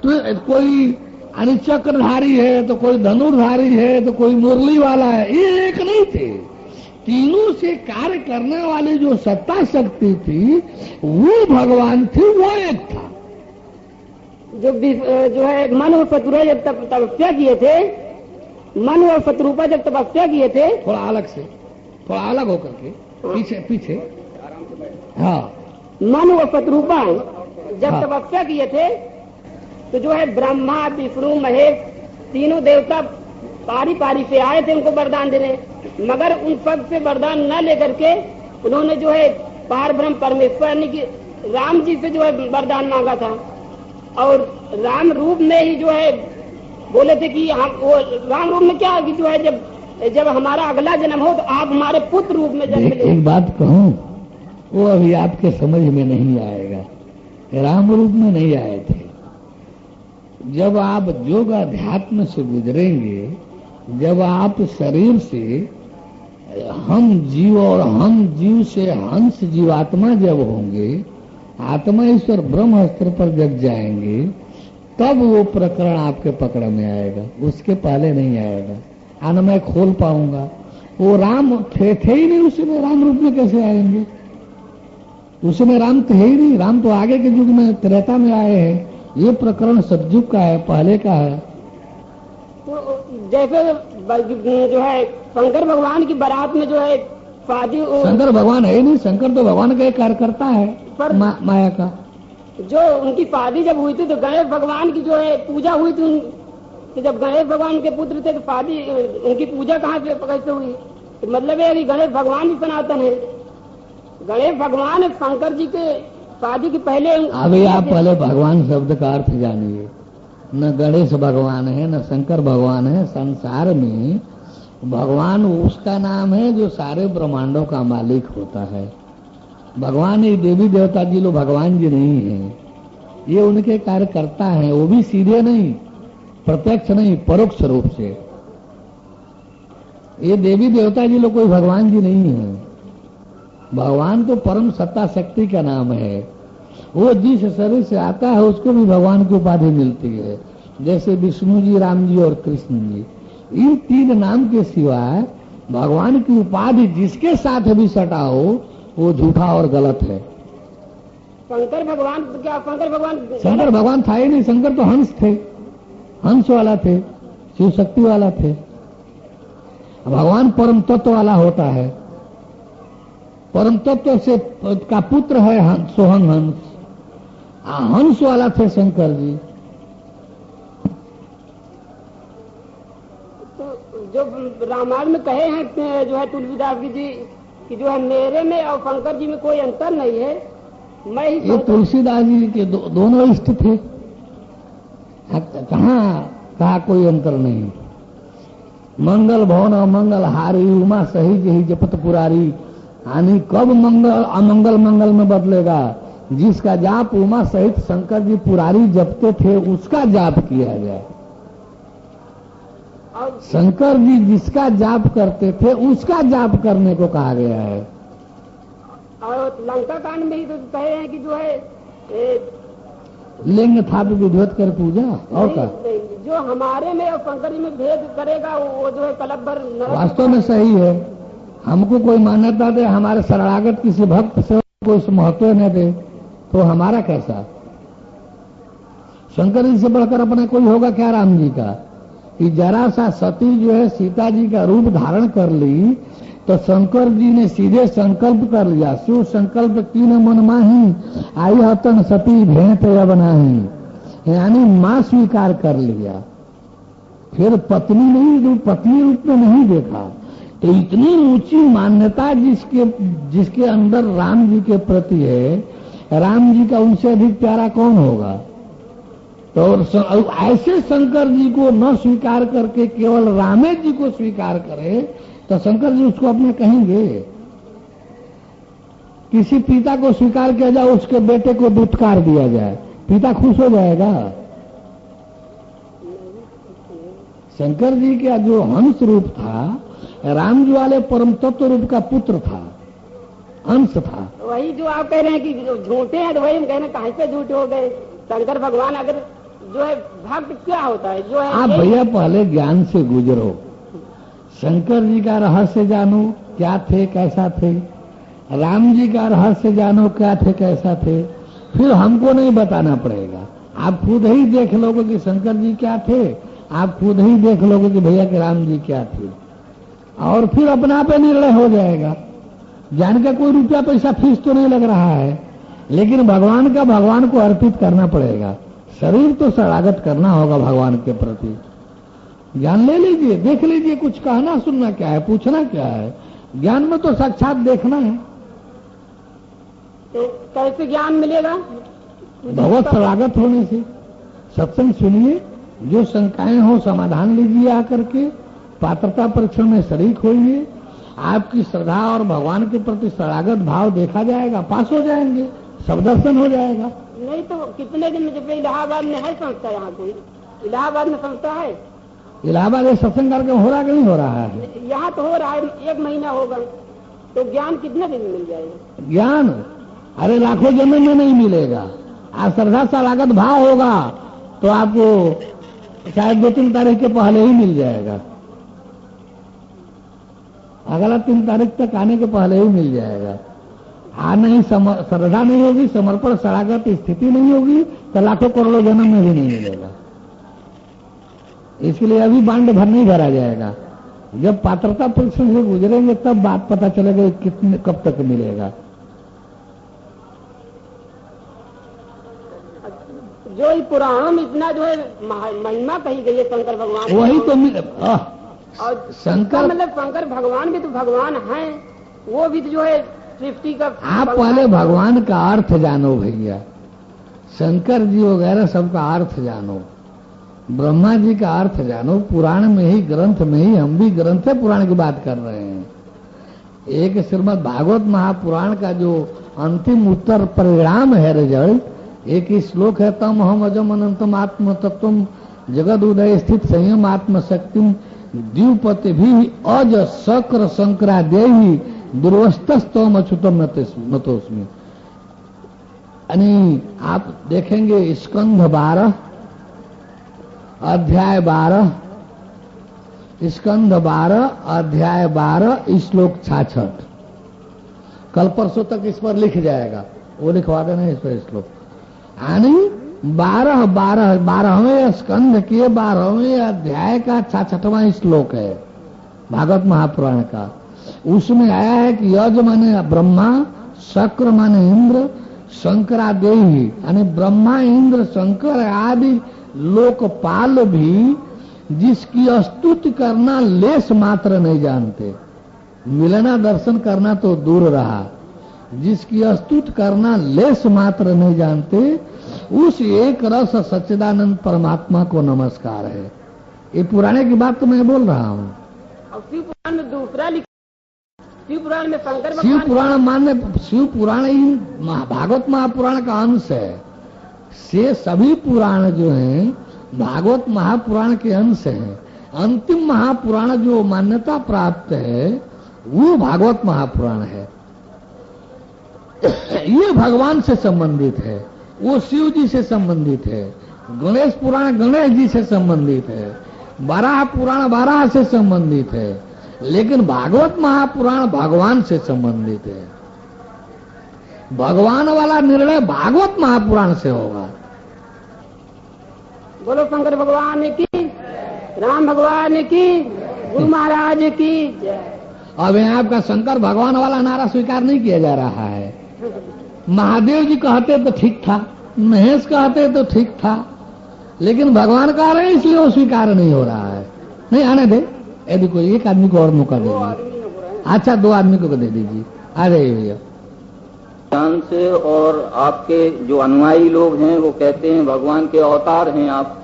तो कोई चक्रधारी है, तो कोई धनुर्धारी है, तो कोई मुरली वाला है, ये एक नहीं थे। तीनों से कार्य करने वाली जो सत्ता शक्ति थी वो भगवान थी, वो एक था। जो है मन और शत्रुपा जब तपस्या किए थे, मन और शत्रुपा जब तपस्या किए थे, थोड़ा अलग से, थोड़ा अलग होकर के पीछे पीछे, हाँ, मन और शत्रुपा जब तपस्या किए थे तो जो है ब्रह्मा विष्णु महेश तीनों देवता पारी पारी से आए थे उनको वरदान देने, मगर उन सब से वरदान न लेकर के उन्होंने जो है पार ब्रह्म परमेश्वर की राम जी से जो है वरदान मांगा था। और राम रूप में ही जो है बोले थे कि हम वो राम रूप में क्या कि जो है जब हमारा अगला जन्म हो तो आप हमारे पुत्र रूप में जन्म ले। एक बात कहूँ, वो अभी आपके समझ में नहीं आएगा। राम रूप में नहीं आए थे। जब आप योग अध्यात्म से गुजरेंगे, जब आप शरीर से हम जीव और हम जीव से हंस जीवात्मा जब होंगे, आत्मा ईश्वर ब्रह्म स्तर पर जब जाएंगे, तब वो प्रकरण आपके पकड़ में आएगा, उसके पहले नहीं आएगा। आना मैं खोल पाऊंगा। वो राम थे ही नहीं उसमें, राम रूप में कैसे आएंगे? उसमें राम थे ही नहीं। राम तो आगे के युग में त्रेता में आए हैं। ये प्रकरण सतयुग का है, पहले का है। तो जैसे जो है शंकर भगवान की बारात में जो है शादी, शंकर भगवान है ही नहीं, शंकर तो भगवान का एक कार्यकर्ता है, पर माया का। जो उनकी शादी जब हुई थी तो गणेश भगवान की जो है पूजा हुई थी। तो जब गणेश भगवान के पुत्र थे तो शादी उनकी पूजा कहाँ से कैसे हुई? तो मतलब है कि गणेश भगवान भी सनातन है। गणेश भगवान शंकर जी के शादी के पहले। अभी आप पहले भगवान शब्द का अर्थ जानिए। न गणेश भगवान है, न शंकर भगवान है। संसार में भगवान उसका नाम है जो सारे ब्रह्मांडों का मालिक होता है। भगवान ये देवी देवता जी लोग भगवान जी नहीं है, ये उनके कार्यकर्ता हैं। वो भी सीधे नहीं, प्रत्यक्ष नहीं, परोक्ष रूप से। ये देवी देवता जी लोग कोई भगवान जी नहीं है। भगवान तो परम सत्ता शक्ति का नाम है। वो जिस शरीर से आता है उसको भी भगवान की उपाधि मिलती है। जैसे विष्णु जी, राम जी और कृष्ण जी, इन तीन नाम के सिवाय भगवान की उपाधि जिसके साथ भी सटा हो वो झूठा और गलत है। शंकर भगवान क्या? शंकर भगवान था ही नहीं। शंकर तो हंस थे, हंस वाला थे, शिव शक्ति वाला थे। भगवान परम तत्व वाला होता है। परम तत्व से का पुत्र है सोहन हंस। हंस वाला थे शंकर जी। तो जो रामायण में कहे हैं जो है तुलसीदास जी कि जो है मेरे में और शंकर जी में कोई अंतर नहीं है, मैं ही। ये तुलसीदास जी के दोनों इष्ट थे। कहा कोई अंतर नहीं। मंगल भवन अमंगल हारी, उमा सही जही जपत पुरारी। यानी कब मंगल अमंगल मंगल में बदलेगा? जिसका जाप उमा सहित शंकर जी पुरारी जपते थे उसका जाप किया जाए। शंकर जी जिसका जाप करते थे उसका जाप करने को कहा गया है। और लंका कांड में ही तो कहे हैं कि जो है लिंग था विधिवत कर पूजा। और क्या? जो हमारे में और शंकर जी में भेद करेगा वो जो है कलप भर। वास्तव में सही है। हमको कोई मान्यता दे, हमारे शरणागत किसी भक्त से कोई महत्व न दे तो हमारा कैसा? शंकर जी से बढ़कर अपना कोई होगा क्या राम जी का? कि जरा सा सती जो है सीता जी का रूप धारण कर ली तो शंकर जी ने सीधे संकल्प कर लिया। शिव संकल्प कीन मन माही, आई हतन सती भेंट बनाही। यानी मां स्वीकार कर लिया। फिर पत्नी नहीं, पत्नी रूप में नहीं देखा। तो इतनी ऊंची मान्यता जिसके अंदर राम जी के प्रति है, राम जी का उनसे अधिक प्यारा कौन होगा? तो ऐसे शंकर जी को न स्वीकार करके केवल रामे जी को स्वीकार करे तो शंकर जी उसको अपने कहेंगे? किसी पिता को स्वीकार किया जाए, उसके बेटे को दुत्कार दिया जाए, पिता खुश हो जाएगा? शंकर जी का जो हंस रूप था, राम जी वाले परम तत्व रूप का पुत्र था, अंश था। वही जो आप कह रहे हैं कि झूठे हैं, तो वही हम कह रहे हैं कहीं पे झूठे हो गए। शंकर भगवान अगर जो है भक्त क्या होता है, जो है आप भैया पहले ज्ञान से गुजरो, शंकर जी का रहस्य जानो क्या थे कैसा थे, राम जी का रहस्य जानो क्या थे कैसा थे, फिर हमको नहीं बताना पड़ेगा, आप खुद ही देख लोगे कि शंकर जी क्या थे, आप खुद ही देख लोगे कि भैया के राम जी क्या थे, और फिर अपना पे निर्णय हो जाएगा। ज्ञान का कोई रुपया पैसा फीस तो नहीं लग रहा है, लेकिन भगवान का भगवान को अर्पित करना पड़ेगा, शरीर तो शरणागत करना होगा भगवान के प्रति। ज्ञान ले लीजिए, देख लीजिए, कुछ कहना सुनना क्या है, पूछना क्या है, ज्ञान में तो साक्षात देखना है। तो कैसे ज्ञान मिलेगा? भगवत शरणागत होने से। सत्संग सुनिए, जो शंकाएं हो समाधान लीजिए, आकर के पात्रता परीक्षण में शरीक होइए, आपकी श्रद्धा और भगवान के प्रति शरणागत भाव देखा जाएगा, पास हो जाएंगे, सब दर्शन हो जाएगा। नहीं तो कितने दिन में, जब इलाहाबाद में है संस्था, यहाँ कोई इलाहाबाद में संस्था है, इलाहाबाद में सत्संग कार्यक्रम हो रहा कि नहीं हो रहा है? यहाँ तो हो रहा है, 1 महीना होगा, तो ज्ञान कितने दिन में मिल जाएगा? ज्ञान अरे लाखों जन्म में नहीं मिलेगा। आज श्रद्धा शरणागत भाव होगा तो आपको शायद 2-3 तारीख के पहले ही मिल जाएगा, अगला 3 तारीख तक आने के पहले ही मिल जाएगा। नहीं श्रद्धा नहीं होगी, समर्पण शरणागत स्थिति नहीं होगी तो लाखों करोड़ों जन्म में भी नहीं मिलेगा। इसलिए अभी बांड भर नहीं भरा जाएगा, जब पात्रता परीक्षण से गुजरेंगे तब बात पता चलेगा कितने कब तक मिलेगा। जो ही पुराण में इतना जो है महिमा कही गई है शंकर भगवान, वही तो और शंकर मतलब शंकर भगवान भी तो भगवान हैं, वो भी तो जो है सृष्टि का। आप पहले भगवान का अर्थ जानो भैया, शंकर जी वगैरह सबका अर्थ जानो, ब्रह्मा जी का अर्थ जानो। पुराण में ही, ग्रंथ में ही, हम भी ग्रंथ से पुराण की बात कर रहे हैं। एक श्रीमद् भागवत महापुराण का जो अंतिम उत्तर परिणाम है, रिजल्ट, एक ही श्लोक है, तम हम अजम अनंतम आत्म तत्वम जगद उदय स्थित संयम आत्म शक्तिम द्विपति भी अज शक्र शंकरादेवी दुर्वस्तस्तम अच्युतम नतोस्मि। यानी आप देखेंगे स्कंध 12 अध्याय 12, स्कंध 12 अध्याय 12 श्लोक 66। कल परसों तक इस पर लिख जाएगा, वो लिखवा देना इस पर श्लोक। यानी 12वें स्कंध के 12वें अध्याय का 66वां श्लोक है भागवत महापुराण का। उसमें आया है कि यज माने ब्रह्मा, शक्र माने इंद्र, शंकरादेवी यानी ब्रह्मा इंद्र शंकर आदि लोकपाल भी जिसकी स्तुति करना लेस मात्र नहीं जानते, मिलना दर्शन करना तो दूर रहा, जिसकी स्तुति करना लेस मात्र नहीं जानते, उस एक रस सच्चिदानंद परमात्मा को नमस्कार है। ये पुराने की बात तो मैं बोल रहा हूँ। और शिव पुराण में दूसरा लिखा, शिव पुराण में शंकर भगवान, शिव पुराण ही भागवत महापुराण का अंश है। से सभी पुराण जो हैं भागवत महापुराण के अंश हैं। अंतिम महापुराण जो मान्यता प्राप्त है वो भागवत महापुराण है। ये भगवान से संबंधित है, वो शिव जी से संबंधित है। गणेश पुराण गणेश जी से संबंधित है, बारह पुराण बारह से संबंधित है, लेकिन भागवत महापुराण भगवान से संबंधित है। भगवान वाला निर्णय भागवत महापुराण से होगा। बोलो शंकर भगवान की, राम भगवान की, गुरु महाराज की। अब यहाँ आपका शंकर भगवान वाला नारा स्वीकार नहीं किया जा रहा है। महादेव जी कहते तो ठीक था, महेश कहते तो ठीक था, लेकिन भगवान कह रहे हैं इसलिए वो स्वीकार नहीं हो रहा है। नहीं आने दे, यदि कोई एक आदमी को और मौका दीजिए। अच्छा 2 आदमी को दे दीजिए। आ जाइए भैया। ज्ञान से और आपके जो अनुयायी लोग हैं वो कहते हैं भगवान के अवतार हैं आप,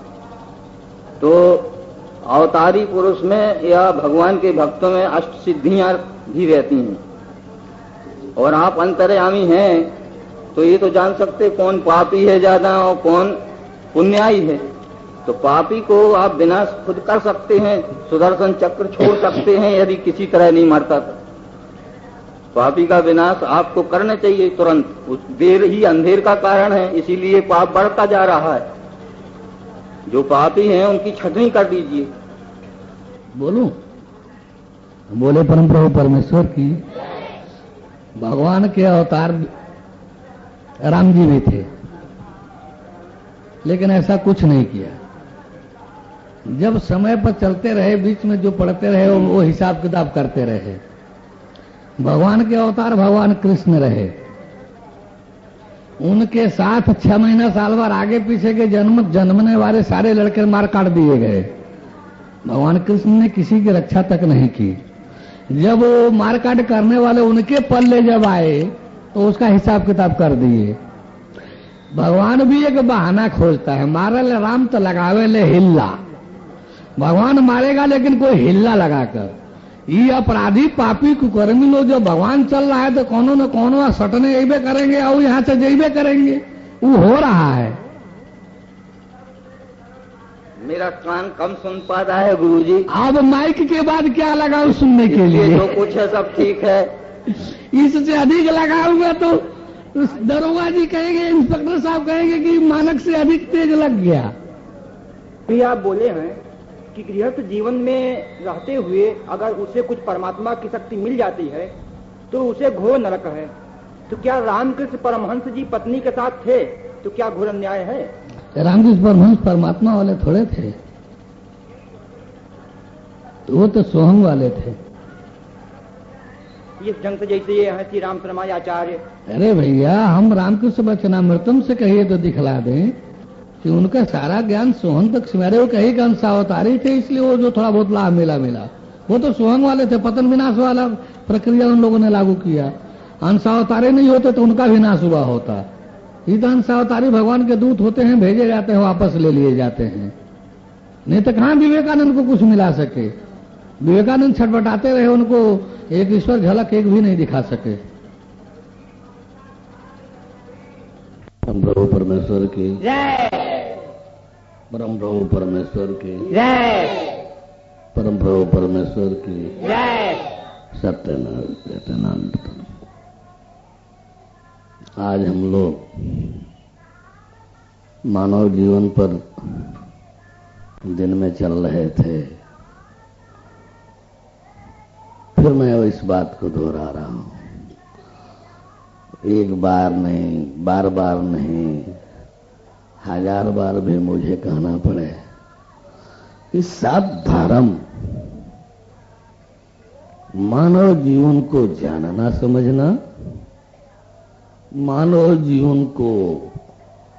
तो अवतारी पुरुष में या भगवान के भक्तों में अष्ट सिद्धियां भी रहती हैं, और आप अंतर्यामी हैं, तो ये तो जान सकते कौन पापी है ज्यादा और कौन पुण्याई है। तो पापी को आप विनाश खुद कर सकते हैं, सुदर्शन चक्र छोड़ सकते हैं यदि किसी तरह नहीं मरता तो। पापी का विनाश आपको करना चाहिए तुरंत, उस देर ही अंधेर का कारण है, इसीलिए पाप बढ़ता जा रहा है। जो पापी हैं उनकी छटनी कर दीजिए। बोलूं? बोले परम प्रभु परमेश्वर की। भगवान के अवतार राम जी भी थे, लेकिन ऐसा कुछ नहीं किया। जब समय पर चलते रहे, बीच में जो पढ़ते रहे वो हिसाब किताब करते रहे। भगवान के अवतार भगवान कृष्ण रहे, उनके साथ 6 महीना साल भर आगे पीछे के जन्मने वाले सारे लड़के मार काट दिए गए। भगवान कृष्ण ने किसी की रक्षा तक नहीं की। जब वो मारकाट करने वाले उनके पल्ले जब आए तो उसका हिसाब किताब कर दिए। भगवान भी एक बहाना खोजता है, मारे ले राम तो लगावे ले हिल्ला। भगवान मारेगा लेकिन कोई हिल्ला लगाकर। ये अपराधी पापी कुकर्मी लोग जो भगवान चल रहा है तो कोनो न कोनो सटने जेबे करेंगे और यहां से जेबे करेंगे। वो हो रहा है। मेरा कान कम सुन पाता है गुरुजी। अब माइक के बाद क्या लगाऊं सुनने के लिए? जो कुछ है सब ठीक है। इससे अधिक लगाऊंगा तो दरोगा जी कहेंगे, इंस्पेक्टर साहब कहेंगे कि मानक से अधिक तेज लग गया। भी आप बोले हैं कि गृहस्थ जीवन में रहते हुए अगर उसे कुछ परमात्मा की शक्ति मिल जाती है तो उसे घोर नरक है। तो क्या रामकृष्ण परमहंस जी पत्नी के साथ थे तो क्या घोर अन्याय है? रामकृष्ण परमहंस परमात्मा वाले थोड़े थे, तो वो तो सोहम वाले थे। इस ढंग से जैसे ये हैं श्री राम शर्मा आचार्य। अरे भैया, हम रामकृष्ण वचनामृतम से कहिए तो दिखला दें कि उनका सारा ज्ञान सोहन तक सिमरे। वो कहीं का अंशावतारी थे, इसलिए वो जो थोड़ा बहुत लाभ मिला वो तो सोहन वाले थे। पतन विनाश वाला प्रक्रिया उन लोगों ने लागू किया। अंशावतारी नहीं होते तो उनका विनाश हुआ होता। ये तो अंशावतारी भगवान के दूत होते हैं, भेजे जाते हैं, वापस ले लिए जाते हैं। नहीं तो कहां विवेकानंद को कुछ मिला सके। विवेकानंद छटपटाते रहे, उनको एक ईश्वर झलक एक भी नहीं दिखा सके। प्रभु परमेश्वर की जय, परम प्रभु परमेश्वर की जय, परम प्रभु परमेश्वर की जय। सत्यनारायण। आज हम लोग मानव जीवन पर दिन में चल रहे थे। फिर मैं इस बात को दोहरा रहा हूं, एक बार नहीं, बार बार नहीं, 1000 बार भी मुझे कहना पड़े कि सब धर्म मानव जीवन को जानना समझना, मानव जीवन को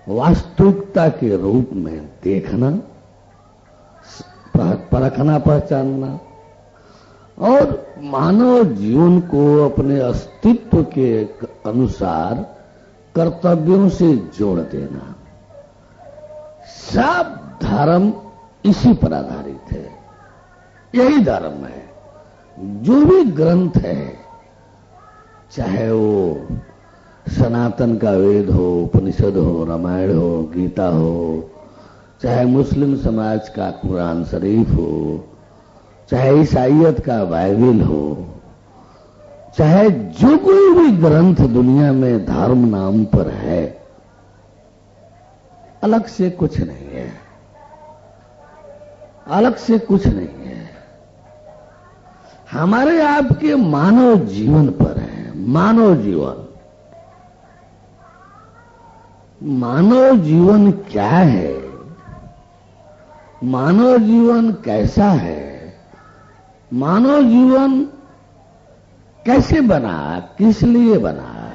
वास्तविकता के रूप में देखना, परखना, पहचानना और मानव जीवन को अपने अस्तित्व के अनुसार कर्तव्यों से जोड़ देना, सब धर्म इसी पर आधारित है। यही धर्म है। जो भी ग्रंथ है, चाहे वो सनातन का वेद हो, उपनिषद हो, रामायण हो, गीता हो, चाहे मुस्लिम समाज का कुरान शरीफ हो, चाहे ईसाइयत का बाइबल हो, चाहे जो कोई भी ग्रंथ दुनिया में धर्म नाम पर है, अलग से कुछ नहीं है, अलग से कुछ नहीं है। हमारे आपके मानव जीवन पर है। मानव जीवन, मानव जीवन क्या है, मानव जीवन कैसा है, मानव जीवन कैसे बना, किस लिए बना,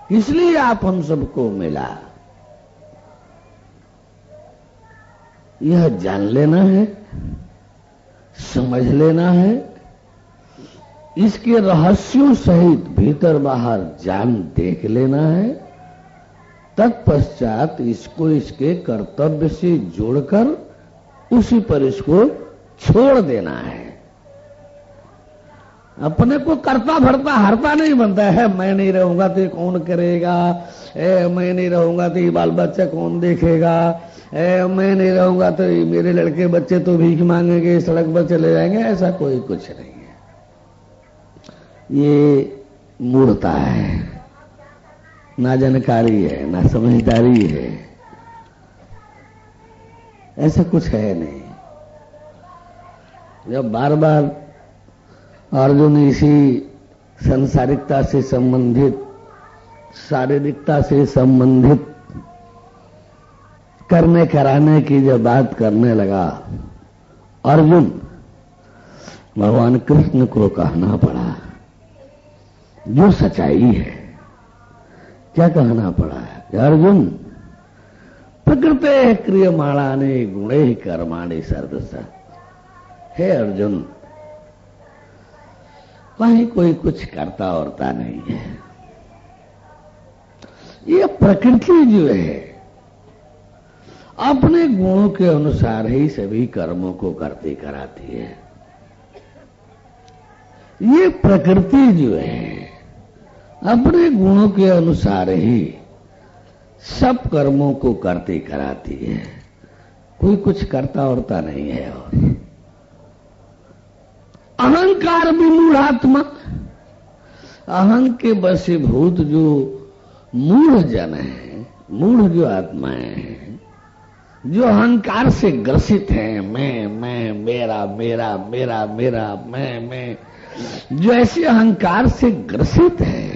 किस लिए आप हम सबको मिला, यह जान लेना है, समझ लेना है। इसके रहस्यों सहित भीतर बाहर जान देख लेना है। तत्पश्चात इसको इसके कर्तव्य से जोड़कर उसी पर इसको छोड़ देना है। अपने को करता भरता हरता नहीं बनता है। मैं नहीं रहूंगा तो कौन करेगा, मैं नहीं रहूंगा तो ये बाल बच्चा कौन देखेगा, मैं नहीं रहूंगा तो मेरे लड़के बच्चे तो भीख मांगेंगे, सड़क पर चले जाएंगे। ऐसा कोई कुछ नहीं है। ये मूढ़ता है, ना जानकारी है, ना समझदारी है। ऐसा कुछ है नहीं। जब बार बार अर्जुन इसी संसारिकता से संबंधित, शारीरिकता से संबंधित करने कराने की जब बात करने लगा, अर्जुन भगवान कृष्ण को कहना पड़ा जो सच्चाई है। क्या कहना पड़ा है? अर्जुन प्रकृते क्रियमाणानि गुणे कर्माणि सर्वशः। हे अर्जुन, वहीं कोई कुछ करता औरता नहीं है। ये प्रकृति जो है अपने गुणों के अनुसार ही सभी कर्मों को करती कराती है। ये प्रकृति जो है अपने गुणों के अनुसार ही सब कर्मों को करती कराती है। कोई कुछ करता औरता नहीं है। और अहंकार विमूढ़ात्मा, अहं के वशीभूत जो मूढ़ जन है, मूढ़ जो आत्माएं हैं, जो अहंकार से ग्रसित हैं, मैं मेरा मेरा मेरा मेरा मैं, जो ऐसे अहंकार से ग्रसित है,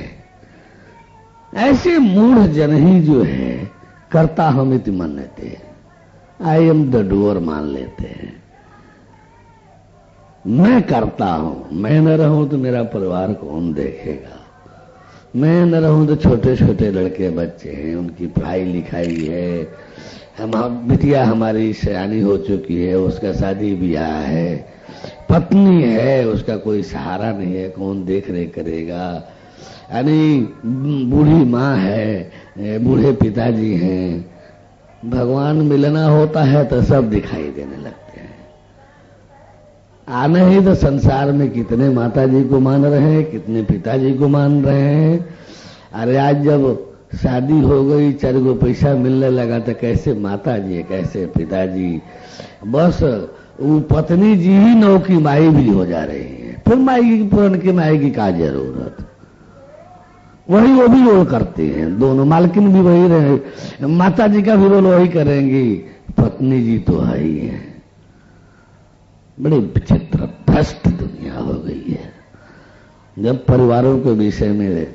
ऐसे मूढ़ जन ही जो है कर्ता हम इति मानते हैं, आई एम द डूअर मान लेते हैं। मैं करता हूं, मैं न रहूं तो मेरा परिवार कौन देखेगा, मैं न रहूं तो छोटे छोटे लड़के बच्चे हैं, उनकी पढ़ाई लिखाई है, बिटिया हमारी सयानी हो चुकी है, उसका शादी ब्याह है, पत्नी है, उसका कोई सहारा नहीं है, कौन देख रेख करेगा, यानी बूढ़ी माँ है, बूढ़े पिताजी हैं। भगवान मिलना होता है तो सब दिखाई देने लगते हैं। आने ही तो संसार में कितने माताजी को मान रहे हैं, कितने पिताजी को मान रहे हैं। अरे आज जब शादी हो गई, 4 गो पैसा मिलने लगा तो कैसे माताजी, कैसे पिताजी, बस वो पत्नी जी ही नौ की माई भी हो जा रही है। फिर माई की माई की क्या जरूरत, वही वो भी रोल करते हैं, दोनों मालकिन भी वही रहे, माता जी का भी रोल वही करेंगी, पत्नी जी तो है ही है। बड़ी विचित्र भ्रष्ट दुनिया हो गई है। जब परिवारों के विषय में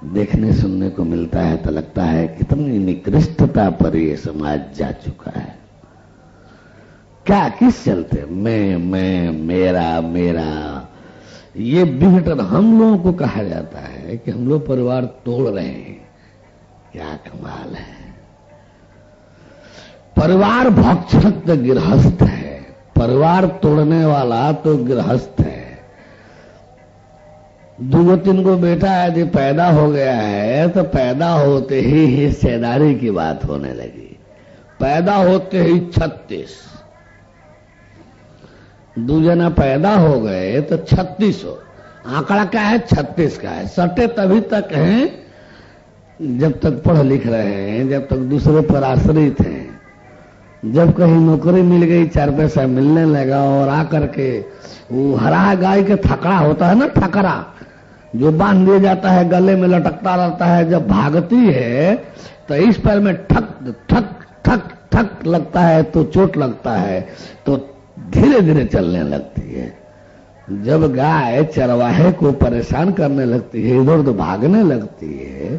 देखने सुनने को मिलता है तो लगता है कितनी निकृष्टता पर यह समाज जा चुका है। क्या किस चलते मैं मेरा मेरा, ये विघटन हम लोगों को कहा जाता है कि हम लोग परिवार तोड़ रहे हैं। क्या कमाल है। परिवार भक्षक तो गृहस्थ है, परिवार तोड़ने वाला तो गृहस्थ है। 2-3 को बेटा यदि पैदा हो गया है तो पैदा होते ही हिस्सेदारी की बात होने लगी। पैदा होते ही 36, 2 जना पैदा हो गए तो 36 हो। आंकड़ा क्या है? 36 का है। सटे तभी तक हैं जब तक पढ़ लिख रहे हैं, जब तक दूसरे पर आश्रित हैं। जब कहीं नौकरी मिल गई, 4 पैसा मिलने लगा और आकर के वो हरा गाय के थकड़ा होता है ना, थकड़ा जो बांध दिया जाता है, गले में लटकता रहता है, जब भागती है तो इस पैर में ठक ठक ठक ठक लगता है तो चोट लगता है, तो धीरे धीरे चलने लगती है। जब गाय चरवाहे को परेशान करने लगती है, इधर उधर भागने लगती है,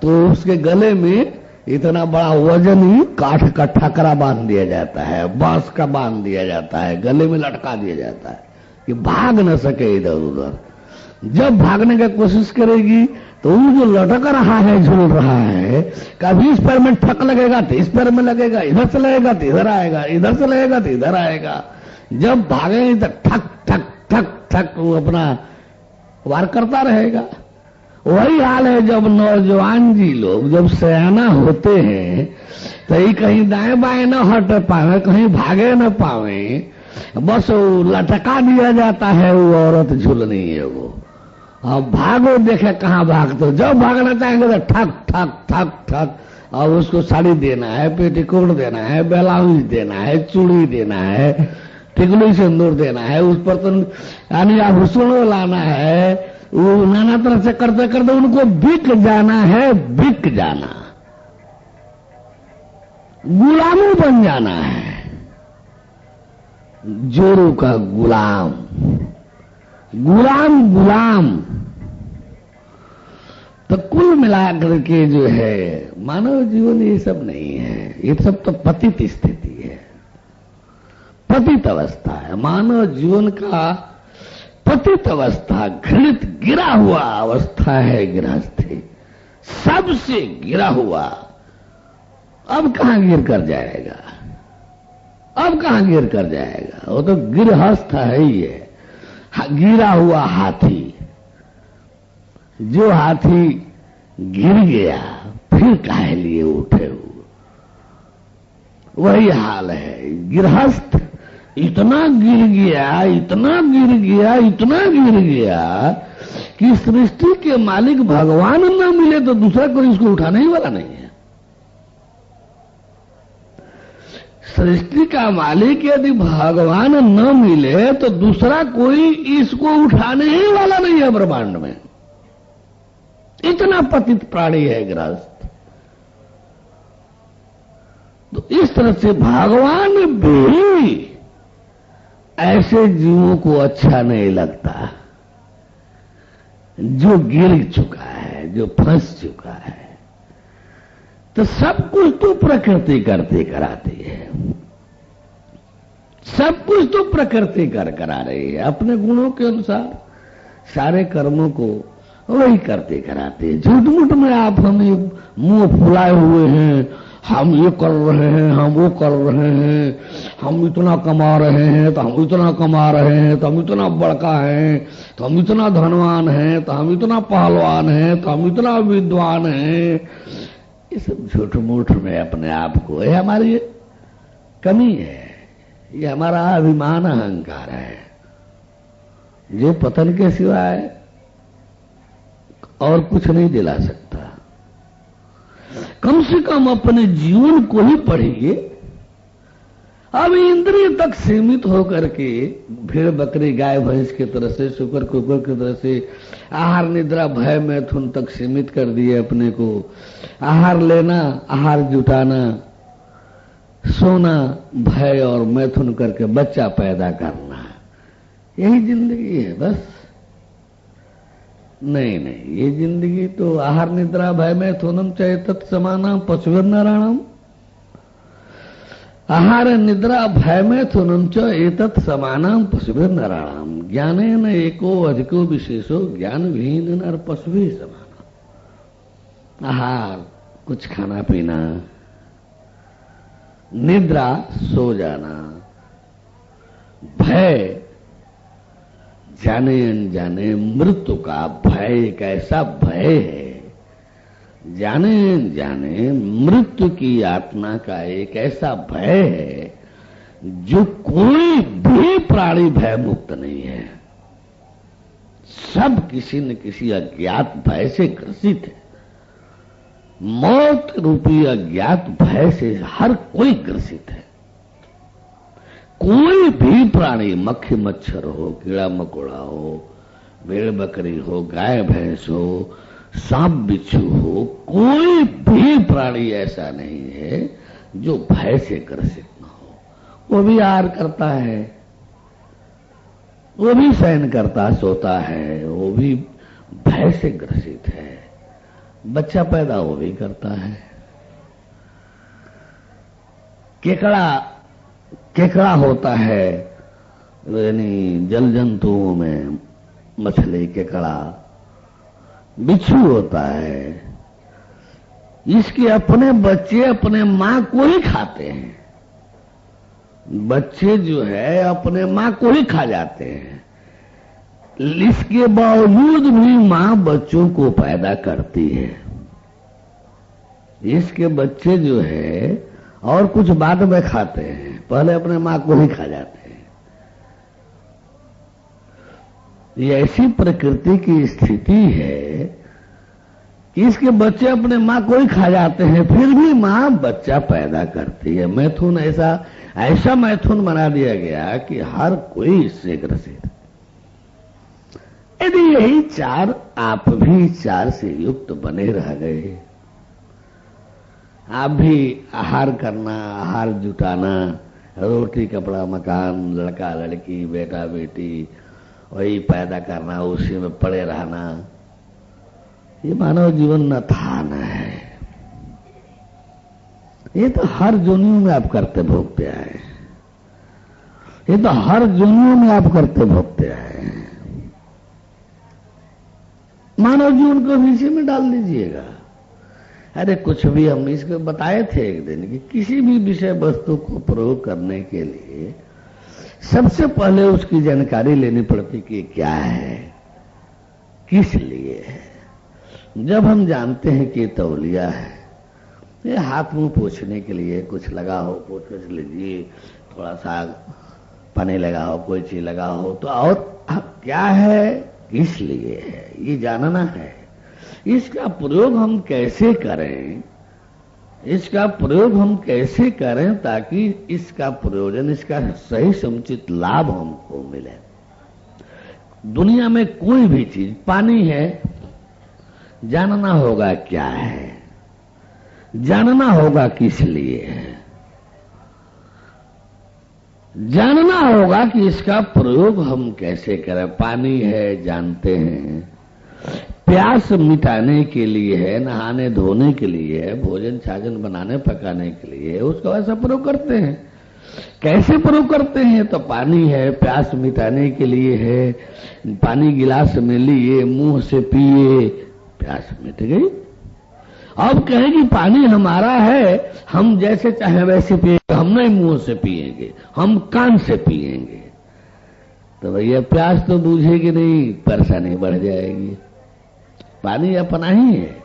तो उसके गले में इतना बड़ा वजनी काठ का ठकरा बांध दिया जाता है, बांस का बांध दिया जाता है, गले में लटका दिया जाता है कि भाग न सके इधर उधर। जब भागने की कोशिश करेगी तो वो जो लटक रहा है, झूल रहा है, कभी इस पैर में ठक लगेगा तो इस पैर में लगेगा, इधर से लगेगा तो इधर आएगा, इधर से लगेगा तो इधर आएगा। जब भागेगी तो ठक ठक ठक ठक वो अपना वार करता रहेगा। वही हाल है जब नौजवान जी लोग जब सयाना होते हैं तो ये कहीं दाएं बाएं न हट पावे, कहीं भागे न पावे, बस वो लटका दिया जाता है, वो औरत झूलनी है वो। अब भागो, देखे कहाँ भागते। जब भागना चाहेंगे तो ठक ठक ठक ठक, और उसको साड़ी देना है, पेटीकोट देना है, ब्लाउज देना है, चूड़ी देना है, टिकली सिंदूर देना है, उस पर तो यानी आभूषण लाना है, वो नाना तरह से करते करते उनको बिक जाना है, बिक जाना। गुलामों बन जाना है, जोरों का गुलाम, गुलाम गुलाम। तो कुल मिलाकर के जो है मानव जीवन ये सब नहीं है, ये सब तो पतित स्थिति है, पतित अवस्था है। मानव जीवन का पतित अवस्था, घृणित गिरा हुआ अवस्था है गृहस्थी, सबसे गिरा हुआ। अब कहां गिर कर जाएगा, अब कहां गिर कर जाएगा? वो तो गृहस्थ है ही है, गिरा हुआ हाथी। जो हाथी गिर गया फिर काहे लिए उठे हुए, वही हाल है। गृहस्थ इतना गिर गया, इतना गिर गया, इतना गिर गया कि सृष्टि के मालिक भगवान न मिले तो दूसरा कोई इसको उठाने ही वाला नहीं है। सृष्टि का मालिक यदि भगवान न मिले तो दूसरा कोई इसको उठाने ही वाला नहीं है ब्रह्मांड में। इतना पतित प्राणी है गृहस्थ। तो इस तरह से भगवान भी ऐसे जीवों को अच्छा नहीं लगता जो गिर चुका है, जो फंस चुका है। तो सब कुछ तो प्रकृति करती कराती है, सब कुछ तो प्रकृति करा रही है। अपने गुणों के अनुसार सारे कर्मों को वही करते कराते हैं। झूठ मूठ में आप हमें मुंह फुलाए हुए हैं, हम ये कर रहे हैं, हम वो कर रहे हैं, हम इतना कमा रहे हैं, तो हम इतना कमा रहे हैं, तो हम इतना बड़का हैं, तो हम इतना धनवान हैं, तो हम इतना पहलवान हैं, तो हम इतना विद्वान हैं। ये सब झूठ मूठ में अपने आप को, ये हमारी कमी है, ये हमारा अभिमान अहंकार है, जो पतन के सिवाय और कुछ नहीं दिला सकता। कम से कम अपने जीवन को ही पढ़िए। अब इंद्रिय तक सीमित होकर के भेड़ बकरी गाय भैंस की तरह से, शुकर कुकर की तरह से आहार निद्रा भय मैथुन तक सीमित कर दिए अपने को। आहार लेना, आहार जुटाना, सोना, भय और मैथुन करके बच्चा पैदा करना, यही जिंदगी है बस। नहीं नहीं, ये जिंदगी तो आहार निद्रा भय मैथुनम च तत्समानाम पशुर्नराणाम। आहार निद्रा भय मैथुनम च एतत् समानाम पशुर्नराणाम। ज्ञानेन एको अधिको विशेषो ज्ञान विहीन नर पशु भी समाना। आहार कुछ खाना पीना, निद्रा सो जाना, भय जाने अनजाने मृत्यु का भय एक ऐसा भय है, जाने अनजाने मृत्यु की यातना का एक ऐसा भय है जो कोई भी प्राणी भय मुक्त नहीं है। सब किसी न किसी अज्ञात भय से ग्रसित है। मौत रूपी अज्ञात भय से हर कोई ग्रसित है। कोई भी प्राणी, मक्खी मच्छर हो, कीड़ा मकोड़ा हो, भेड़ बकरी हो, गाय भैंस हो, सांप बिच्छू हो, कोई भी प्राणी ऐसा नहीं है जो भय से ग्रसित न हो। वो भी आहार करता है, वो भी शयन करता सोता है, वो भी भय से ग्रसित है। बच्चा पैदा वो भी करता है। केकड़ा होता है, यानी जल जंतुओं में मछली, केकड़ा, बिच्छू होता है। इसके अपने बच्चे अपने मां को ही खाते हैं। बच्चे जो है अपने मां को ही खा जाते हैं। इसके बावजूद भी मां बच्चों को पैदा करती है। इसके बच्चे जो है और कुछ बाद में खाते हैं, पहले अपने मां को ही खा जाते हैं। ये ऐसी प्रकृति की स्थिति है कि इसके बच्चे अपने मां को ही खा जाते हैं, फिर भी मां बच्चा पैदा करती है। मैथुन ऐसा मैथुन बना दिया गया कि हर कोई इससे ग्रसित। यदि यही चार, आप भी चार से युक्त बने रह गए, आप भी आहार करना, आहार जुटाना, रोटी कपड़ा मकान, लड़का लड़की बेटा बेटी वही पैदा करना, उसी में पड़े रहना, ये मानव जीवन न था न है। ये तो हर जोनियों में आप करते भोगते आए, ये तो हर जोनियों में आप करते भोगते आए। मानव जीवन को इसी में डाल दीजिएगा। अरे कुछ भी हम इसको बताए थे एक दिन कि किसी भी विषय वस्तु को प्रयोग करने के लिए सबसे पहले उसकी जानकारी लेनी पड़ती कि क्या है, किस लिए है। जब हम जानते हैं कि तौलिया है, ये हाथ मुंह पोंछने के लिए कुछ लगा हो, पोंछ लीजिए, थोड़ा सा पानी लगा हो, कोई चीज लगा हो, तो और क्या है, किस लिए है, ये जानना है। इसका प्रयोग हम कैसे करें, इसका प्रयोग हम कैसे करें ताकि इसका प्रयोजन, इसका सही समुचित लाभ हमको मिले। दुनिया में कोई भी चीज, पानी है, जानना होगा क्या है, जानना होगा किस लिए है, जानना होगा कि इसका प्रयोग हम कैसे करें। पानी है जानते हैं, प्यास मिटाने के लिए है, नहाने धोने के लिए है, भोजन छाजन बनाने पकाने के लिए है, उसका वैसा प्रयोग करते हैं। कैसे प्रयोग करते हैं, तो पानी है, प्यास मिटाने के लिए है, पानी गिलास में लिए, मुंह से पिए, प्यास मिट गई। अब कहेगी पानी हमारा है, हम जैसे चाहे वैसे पिएंगे, हम नहीं मुंह से पिएंगे, हम कान से पिएंगे, तो भैया प्यास तो बूझेगी नहीं, परेशानी बढ़ जाएगी। पानी अपना ही है।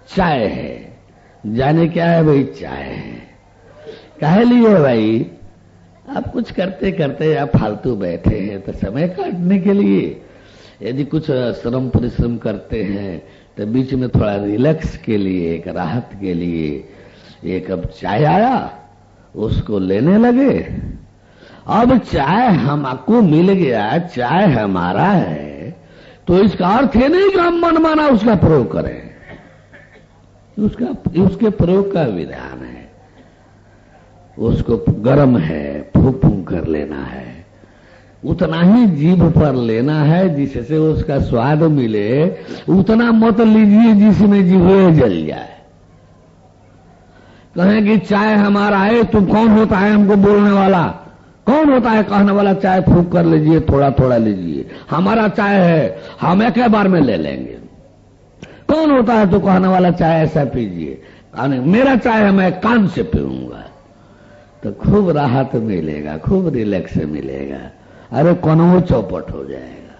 चाय है, जाने क्या है भाई, चाय है, कहे लिए भाई, आप कुछ करते करते आप फालतू बैठे हैं तो समय काटने के लिए, यदि कुछ श्रम परिश्रम करते हैं तो बीच में थोड़ा रिलैक्स के लिए, एक राहत के लिए एक कप चाय आया, उसको लेने लगे। अब चाय हमको मिल गया, चाय हमारा है, तो इसका अर्थ है नहीं कि हम मनमाना उसका प्रयोग करें, उसके प्रयोग का विधान है। उसको गर्म है, फूंक फूंक कर लेना है, उतना ही जीभ पर लेना है जिससे उसका स्वाद मिले, उतना मत लीजिए जिसमें जीभ जल जाए। कहें कि चाय हमारा है, तुम कौन होता है हमको बोलने वाला, कौन होता है कहने वाला, चाय फूंक कर लीजिए, थोड़ा थोड़ा लीजिए, हमारा चाय है, हम एक बार में ले लेंगे। कौन होता है तो कहने वाला, चाय ऐसा पीजिए, मेरा चाय है, मैं कान से पीऊंगा, तो खूब राहत मिलेगा, खूब रिलैक्स मिलेगा, अरे कौन चौपट हो जाएगा।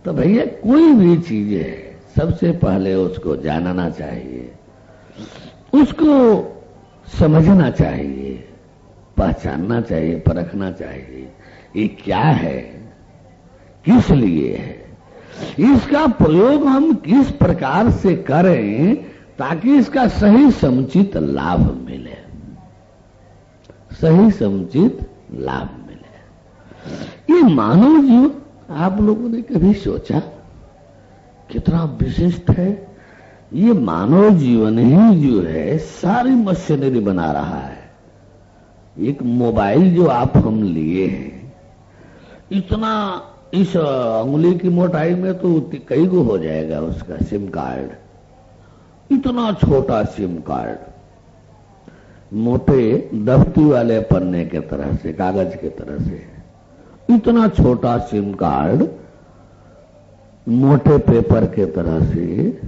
तो भैया कोई भी चीज है, सबसे पहले उसको जानना चाहिए, उसको समझना चाहिए, पहचानना चाहिए, परखना चाहिए, ये क्या है, किस लिए है, इसका प्रयोग हम किस प्रकार से करें ताकि इसका सही समुचित लाभ मिले, सही समुचित लाभ मिले। ये मानव जीवन आप लोगों ने कभी सोचा कितना विशिष्ट है? ये मानव जीवन ही जो है सारी मशीनरी बना रहा है। एक मोबाइल जो आप हम लिए हैं, इतना इस उंगली की मोटाई में तो कई को हो जाएगा उसका सिम कार्ड, इतना छोटा सिम कार्ड, मोटे दफ्ती वाले पन्ने के तरह से, कागज के तरह से, इतना छोटा सिम कार्ड मोटे पेपर के तरह से।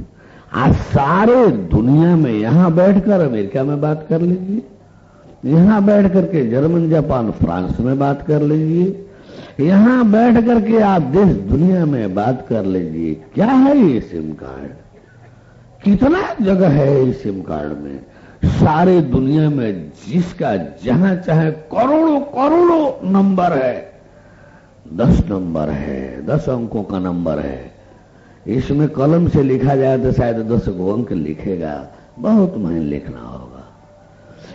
आज सारे दुनिया में, यहां बैठकर अमेरिका में बात कर लीजिए, यहां बैठ करके जर्मन जापान फ्रांस में बात कर लीजिए, यहां बैठ करके आप देश दुनिया में बात कर लीजिए। क्या है ये सिम कार्ड? कितना जगह है इस सिम कार्ड में? सारे दुनिया में जिसका जहां चाहे करोड़ों करोड़ों नंबर है, 10 नंबर है, 10 अंकों का नंबर है। इसमें कलम से लिखा जाए तो शायद 10 अंक लिखेगा, बहुत महीन लिखना होगा,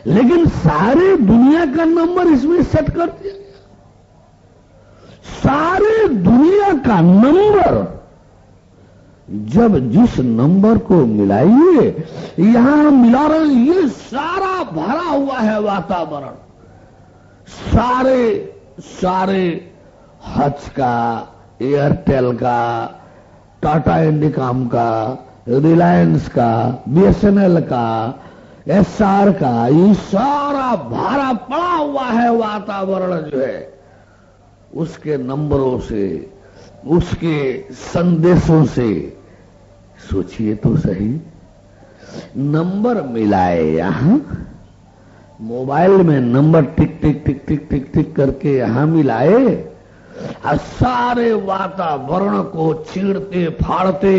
लेकिन सारे दुनिया का नंबर इसमें सेट कर दिया। सारे दुनिया का नंबर जब जिस नंबर को मिलाइए, यहां मिला रहे, ये सारा भरा हुआ है वातावरण, सारे हच का, एयरटेल का, टाटा इंडिकॉम का, रिलायंस का, बीएसएनएल का, एसआर का, ये सारा भरा पड़ा हुआ है वातावरण जो है, उसके नंबरों से, उसके संदेशों से। सोचिए तो सही, नंबर मिलाए यहां, मोबाइल में नंबर टिक टिक टिक टिक टिक टिक करके यहां मिलाए, और सारे वातावरण को छींड़ते फाड़ते